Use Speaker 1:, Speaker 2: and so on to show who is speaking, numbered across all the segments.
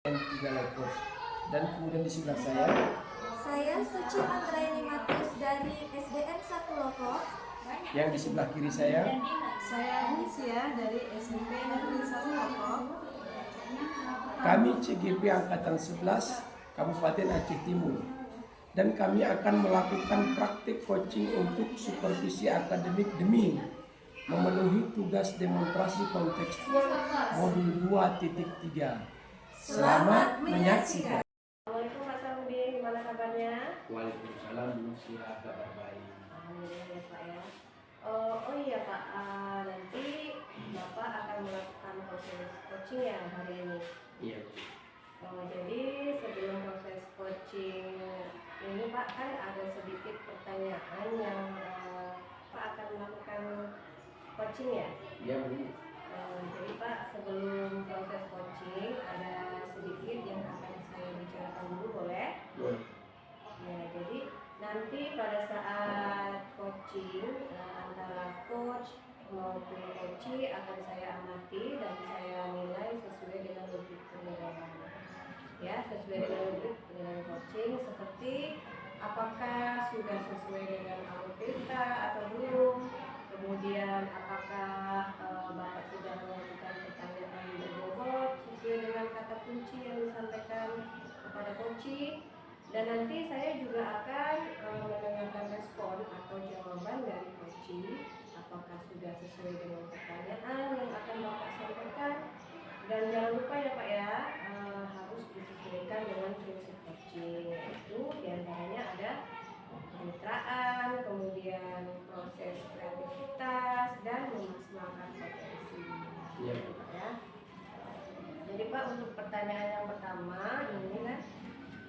Speaker 1: 3 laptop. Dan kemudian di sebelah saya
Speaker 2: Suci Andraini Matius dari SDN 1 Lombok.
Speaker 1: yang di sebelah kiri saya
Speaker 3: Hisia dari SMP Negeri 1 Lombok.
Speaker 1: kami CGP Angkatan 11 Kabupaten Aceh Timur, dan kami akan melakukan praktik coaching untuk supervisi akademik demi memenuhi tugas demonstrasi kontekstual modul 2.3. Selamat menyaksikan.
Speaker 3: Assalamualaikum Pak Samudi, gimana kabarnya?
Speaker 1: Waalaikumsalam, sihat, kabar baik.
Speaker 3: Alhamdulillah ya Pak ya. Oh iya Pak, nanti Bapak akan melakukan proses coaching ya hari ini.
Speaker 1: Iya.
Speaker 3: Jadi sebelum proses coaching ini Pak, kan ada sedikit pertanyaan yang Pak akan melakukan coaching ya?
Speaker 1: Iya, Bu.
Speaker 3: Jadi Pak, sebelum proses coaching ada sedikit yang akan saya bicarakan dulu, boleh?
Speaker 1: Boleh.
Speaker 3: Ya, jadi nanti pada saat coaching antara coach maupun coachee akan saya amati dan saya nilai sesuai dengan logik penilaian. Ya, sesuai dengan logik penilaian coaching, seperti apakah sudah sesuai dengan alur kita atau belum. Kemudian apakah Bapak sudah mengajukan pertanyaan berbobot sesuai dengan kata kunci yang disampaikan kepada coachee. Dan nanti saya juga akan mendengarkan respon atau jawaban dari coachee, apakah sudah sesuai dengan pertanyaan yang akan Bapak sampaikan. Dan jangan lupa ya Pak ya, harus disesuaikan dengan prinsip coaching, yaitu diantaranya ada kemitraan, kemudian proses kreativitas, dan memaksimalkan potensi.
Speaker 1: Iya.
Speaker 3: Ya. Jadi Pak, untuk pertanyaan yang pertama ini kan,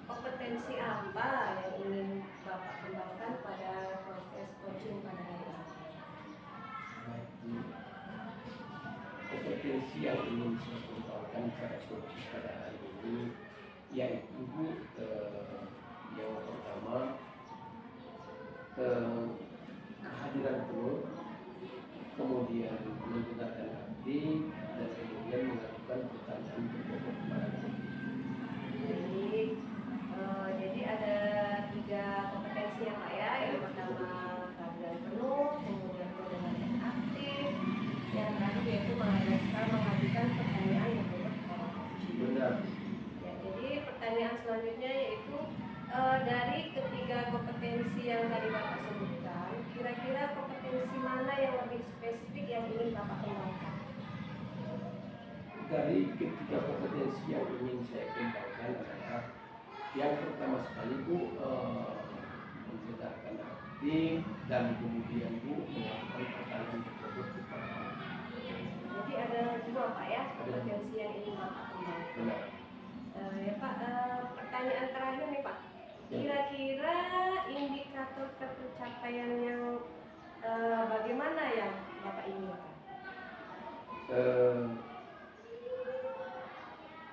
Speaker 3: kompetensi apa yang ingin Bapak kembangkan pada proses coaching pada hari ini?
Speaker 1: Baik, Bu. Kompetensi yang ingin saya kembangkan pada coaching pada hari ini yaitu yang pertama, kehadiran penuh, kemudian mendengarkan hati, dan kemudian mengajukan pertanyaan berbobot kepada coaching.
Speaker 3: Jadi ada 3 kompetensi ya Pak ya. Yang pertama kehadiran penuh, kemudian pendengaran aktif, yang terakhir yaitu mengajukan pertanyaan yang berbobot kepada coaching.
Speaker 1: Benar.
Speaker 3: Ya, jadi pertanyaan selanjutnya yaitu dari ketiga kompetensi yang tadi Bapak sebutkan, kira-kira kompetensi mana yang lebih spesifik yang ingin Bapak kembangkan?
Speaker 1: Dari ketiga kompetensi yang ingin saya kembangkan adalah yang pertama sekali, Bu, mendengarkan aktif, dan kemudian Bu melakukan pertanyaan berbobot kepada coaching.
Speaker 3: Jadi ada 2 Pak ya kompetensi yang ingin Bapak kembangkan.
Speaker 1: Benar.
Speaker 3: Ya Pak, pertanyaan terakhir nih Pak. Kira-kira indikator pencapaian yang bagaimana yang Bapak inginkan?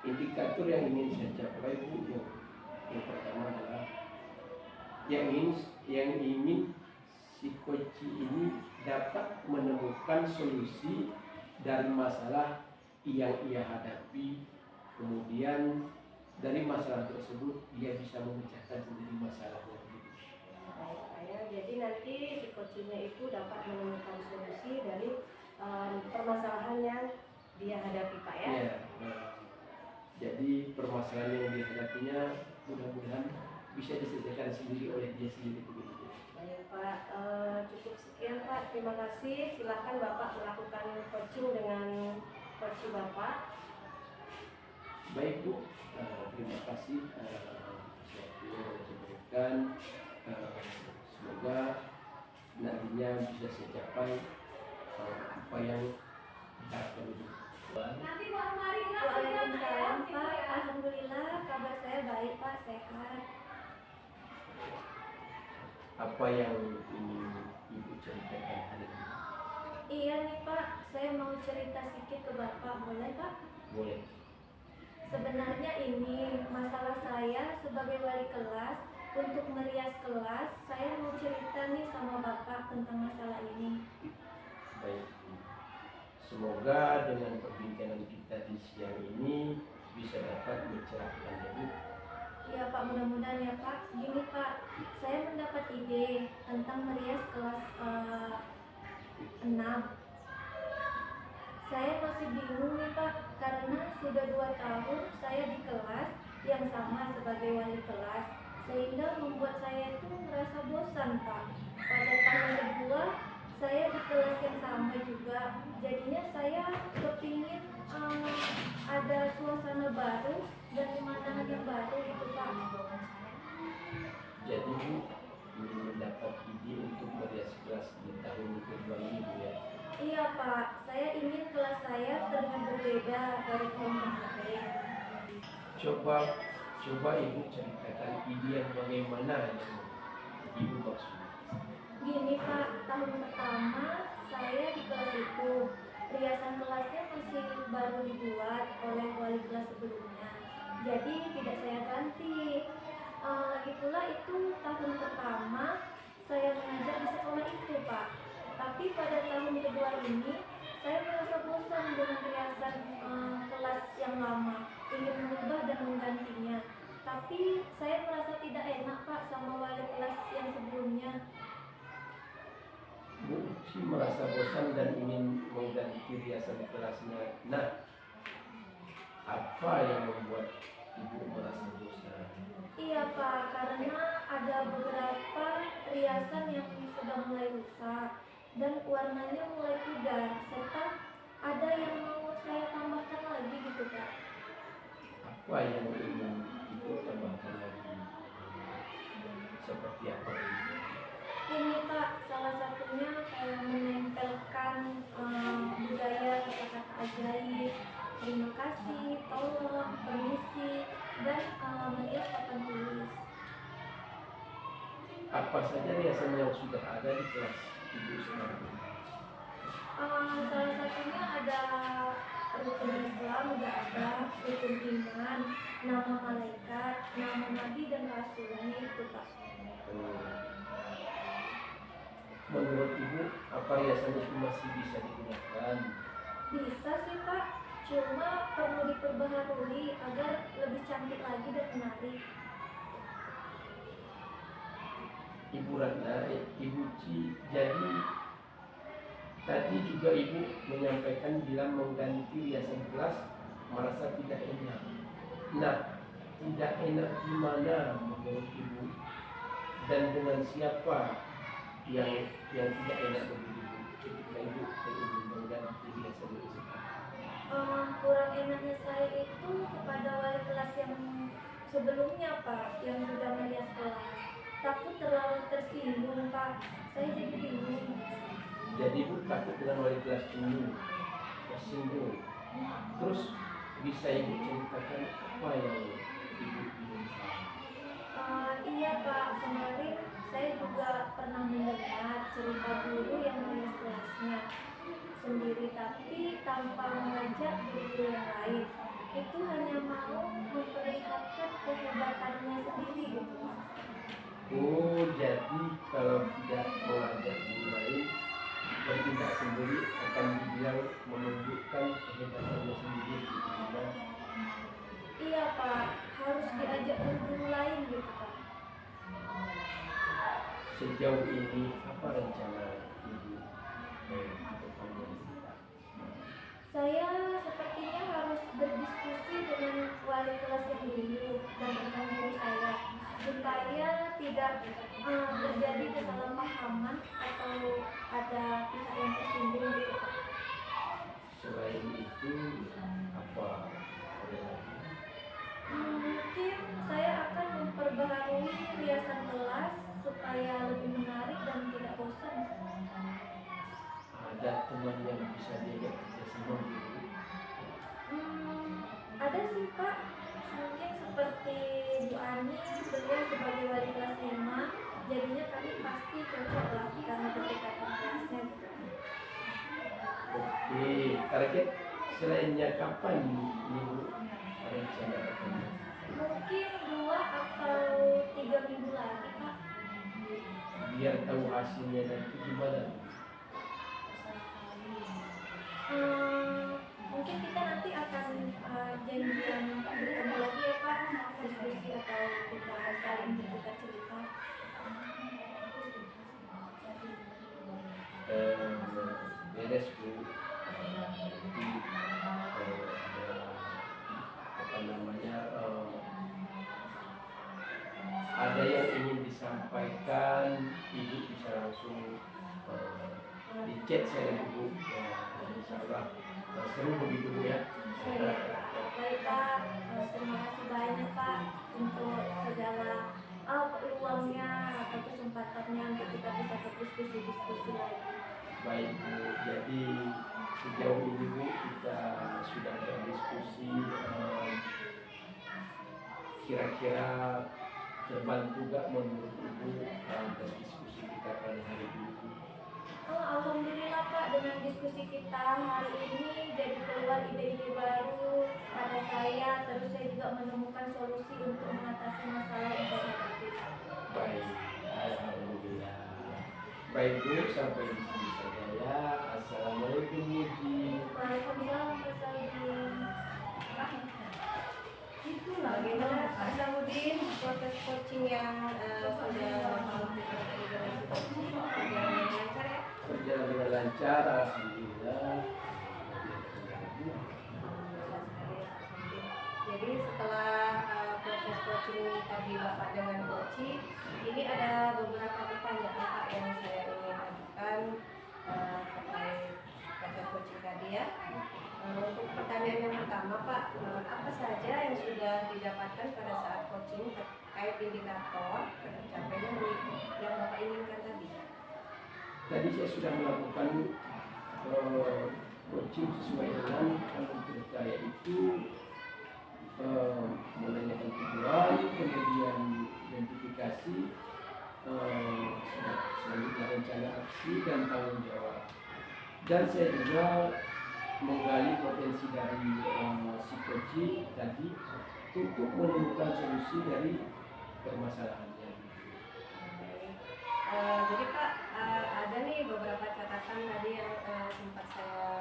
Speaker 1: Indikator yang ingin saya capai, Bu, yang pertama adalah yang ingin si coaching ini dapat menemukan solusi dari masalah yang ia hadapi. Kemudian dari masalah tersebut dia bisa memecahkan sendiri masalahnya.
Speaker 3: Baik Pak ya, jadi nanti si coachingnya itu dapat menemukan solusi dari permasalahan yang dia hadapi Pak ya.
Speaker 1: Ya, jadi permasalahan yang dihadapinya mudah-mudahan bisa diselesaikan sendiri oleh dia sendiri begitu.
Speaker 3: Baik Pak, cukup sekian Pak, terima kasih. Silakan Bapak melakukan coaching dengan coach Bapak.
Speaker 1: Baik, Bu, terima kasih waktu yang diberikan. Semoga nantinya bisa saya capai apa yang diharapkan itu.
Speaker 2: Waalaikumsalam Pak. Alhamdulillah kabar saya baik Pak, sehat.
Speaker 1: Apa yang ingin Ibu ceritakan hari ini?
Speaker 2: Iya nih Pak, saya mau cerita sedikit ke Bapak, boleh Pak?
Speaker 1: Boleh.
Speaker 2: Sebenarnya ini masalah saya sebagai wali kelas. Untuk merias kelas, saya mau cerita nih sama Bapak tentang masalah ini.
Speaker 1: Baik. Semoga dengan perbincangan kita di siang ini bisa dapat mencerahkan Ibu.
Speaker 2: Iya Pak, mudah-mudahan ya Pak. Gini Pak, saya mendapat ide tentang merias kelas 6. Saya masih bingung nih Pak, karena sudah 2 tahun saya di kelas yang sama sebagai wali kelas, sehingga membuat saya itu merasa bosan Pak. Pada tahun kedua saya di kelas yang sama juga, jadinya saya kepingin ada suasana baru dan pemandangan yang baru itu Pak.
Speaker 1: Jadi Bu mendapat ide untuk merias kelas di tahun kedua ini Bu ya.
Speaker 2: Iya Pak, saya ingin kelas saya terlihat berbeda dari tahun kemarin.
Speaker 1: Coba Ibu ceritakan ide yang bagaimana yang Ibu maksud.
Speaker 2: Gini Pak, tahun pertama saya di kelas itu riasan kelasnya masih baru dibuat oleh wali kelas sebelumnya, jadi tidak saya ganti. Lagi pula itu tahun pertama saya mengajar di sekolah itu Pak. Tapi pada tahun kedua ini saya merasa bosan dengan riasan kelas yang lama, ingin mengubah dan menggantinya. Tapi saya merasa tidak enak Pak sama wali kelas yang sebelumnya.
Speaker 1: Bu Uci merasa bosan dan ingin mengganti riasan kelasnya. Nah, apa yang membuat Ibu merasa bosan?
Speaker 2: Iya Pak, karena ada beberapa riasan yang sudah mulai rusak dan warnanya mulai pudar, serta ada yang mau saya tambahkan lagi gitu Pak.
Speaker 1: Apa yang ingin Ibu tambahkan lagi? Seperti apa Ibu?
Speaker 2: Ini Pak, salah satunya kayak menempelkan budaya kata-kata ajaib, terima kasih, tolong, permisi, dan merias papan tulis.
Speaker 1: Apa saja riasan yang sudah ada di kelas Ibu sekarang?
Speaker 2: Salah satunya ada rukun Islam, udah ada rukun iman, nama malaikat, nama nabi dan rasulnya itu Pak.
Speaker 1: Menurut Ibu, apa riasan itu masih bisa digunakan?
Speaker 2: Bisa sih Pak, cuma perlu diperbaharui agar lebih cantik lagi dan menarik.
Speaker 1: Ibu Ratna, Ibu Ci, jadi tadi juga Ibu menyampaikan bila mengganti riasan kelas merasa tidak enak. Nah, tidak enak di mana menurut Ibu? Dan dengan siapa yang tidak enak bagi Ibu ketika Ibu ingin mengganti riasan itu?
Speaker 2: Kurang enaknya saya itu kepada wali kelas yang sebelumnya Pak, yang sudah merias kelas. Takut terlalu tersinggung Pak, saya jadi bingung.
Speaker 1: Jadi Ibu takut dengan wali kelas ini tersinggung. Terus bisa Ibu ceritakan apa yang Ibu inginkan?
Speaker 2: Iya Pak, kemarin saya juga pernah mendengar cerita guru yang merias kelasnya sendiri tapi tanpa mengajak guru yang lain. Itu hanya mau memperlihatkan kehebatannya sendiri gitu Pak.
Speaker 1: Oh, jadi kalau tidak mengajak guru lain, bertindak sendiri akan dibilang menunjukkan kehebatannya sendiri gitu.
Speaker 2: Iya Pak, harus diajak guru lain gitu Pak.
Speaker 1: Sejauh ini apa rencana Ibu ke depannya?
Speaker 2: Saya sepertinya harus berdiskusi dengan wali kelas yang dulu dan rekan guru saya supaya tidak terjadi kesalahpahaman atau ada pihak yang tersinggung gitu Pak.
Speaker 1: Selain itu apa ada lagi?
Speaker 2: Mungkin saya akan memperbaharui riasan kelas supaya lebih menarik dan tidak bosan.
Speaker 1: Ada teman yang bisa diajak kerjasama gitu?
Speaker 2: Ada sih Pak, mungkin seperti Bu Ani, beliau sebagai wali kelas 5, jadinya kami pasti cocok lah karena berdekatan kelasnya gitu.
Speaker 1: Oke, target selainnya kapan Ibu rencana akan?
Speaker 2: Mungkin 2 atau 3 minggu lagi Pak.
Speaker 1: Biar tahu hasilnya nanti gimana?
Speaker 2: Mungkin kita nanti akan janjian
Speaker 1: sampaikan, Ibu bisa langsung di chat saya dulu. Ya, insya Allah seru begitu Bu ya.
Speaker 2: Baik Pak, terima kasih banyak Pak untuk segala peluangnya atau kesempatannya untuk kita bisa berdiskusi-diskusi lagi.
Speaker 1: Baik Bu, jadi sejauh ini Bu kita sudah berdiskusi, kira-kira terbantu gak menurut Ibu dari diskusi kita pada hari ini?
Speaker 2: Alhamdulillah Pak, dengan diskusi kita hari ini jadi keluar ide-ide baru pada saya, terus saya juga menemukan solusi untuk mengatasi masalah yang saya hadapi.
Speaker 1: Baik, alhamdulillah. Baik Bu, sampai di sini saja ya. Assalamualaikum Muji.
Speaker 2: Waalaikumsalam Pak Saudin.
Speaker 3: Bagaimana Pak Samudin proses coaching yang sudah lakukan tadi dengan si coaching berjalan dengan lancar ya?
Speaker 1: Berjalan dengan lancar, alhamdulillah.
Speaker 3: Jadi setelah proses coaching tadi Bapak dengan coaching, ini ada beberapa pertanyaan Pak yang saya ingin ajukan terkait proses coaching tadi ya. Untuk pertanyaan yang pertama Pak, apa saja yang sudah didapatkan pada saat coaching terkait indikator tercapainya yang Bapak inginkan tadi?
Speaker 1: Tadi saya sudah melakukan coaching sesuai dengan kriteria, yaitu menanyakan tujuan, kemudian identifikasi, selanjutnya rencana aksi dan tanggung jawab. Dan saya juga menggali potensi dari si coaching tadi untuk menemukan solusi dari permasalahannya.
Speaker 3: Jadi Pak, ada nih beberapa catatan tadi yang sempat saya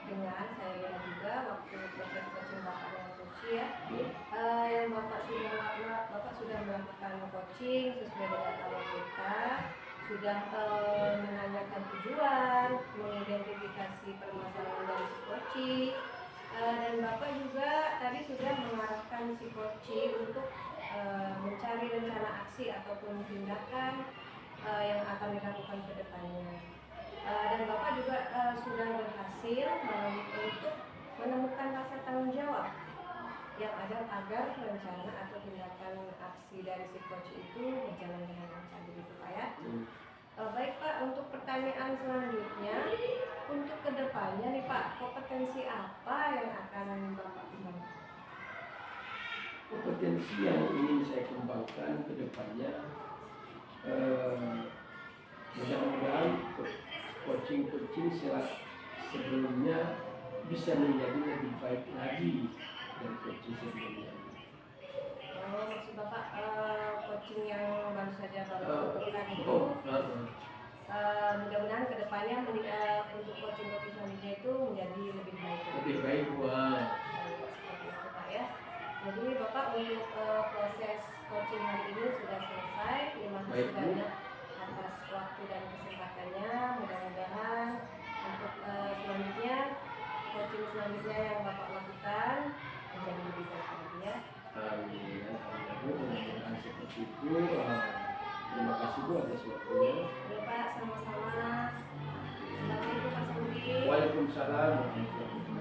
Speaker 3: dengar, saya lihat juga waktu proses coaching Bapak dengan coaching ya. Yang Bapak sudah melakukan coaching sesuai dengan awal kita, sudah menanyakan tujuan, mengidentifikasi permasalahan dari si coaching, dan Bapak juga tadi sudah mengarahkan si coaching untuk mencari rencana aksi ataupun tindakan yang akan dilakukan ke depannya. Dan Bapak juga sudah berhasil untuk menemukan rasa tanggung jawab yang ada agar rencana atau tindakan aksi dari si coach itu berjalan dengan lancar, begitu Pak ya. Baik Pak, untuk pertanyaan selanjutnya, untuk kedepannya nih Pak, kompetensi apa yang akan Bapak kembangkan?
Speaker 1: Kompetensi yang ingin saya kembangkan ke depannya, mudah-mudahan coaching sebelumnya bisa menjadi lebih baik lagi dari coaching sebelumnya.
Speaker 3: Maksud Bapak coaching yang baru saja Bapak lakukan itu mudah-mudahan kedepannya untuk coaching selanjutnya itu menjadi lebih baik.
Speaker 1: Lebih baik buat.
Speaker 3: Seperti itu Pak ya. Jadi Bapak untuk proses coaching hari ini sudah selesai. Terima kasih banyak atas waktu dan kesempatannya. Mudah-mudahan untuk selanjutnya coaching selanjutnya yang Bapak lakukan menjadi lebih baik lagi ya.
Speaker 1: Amin. Mudah-mudahan seperti itu. Terima kasih Bu atas waktunya.
Speaker 3: Ya Pak, sama-sama. Assalamualaikum Pak Samudin.
Speaker 1: Waalaikumsalam warahmatullahi wabarakatuh.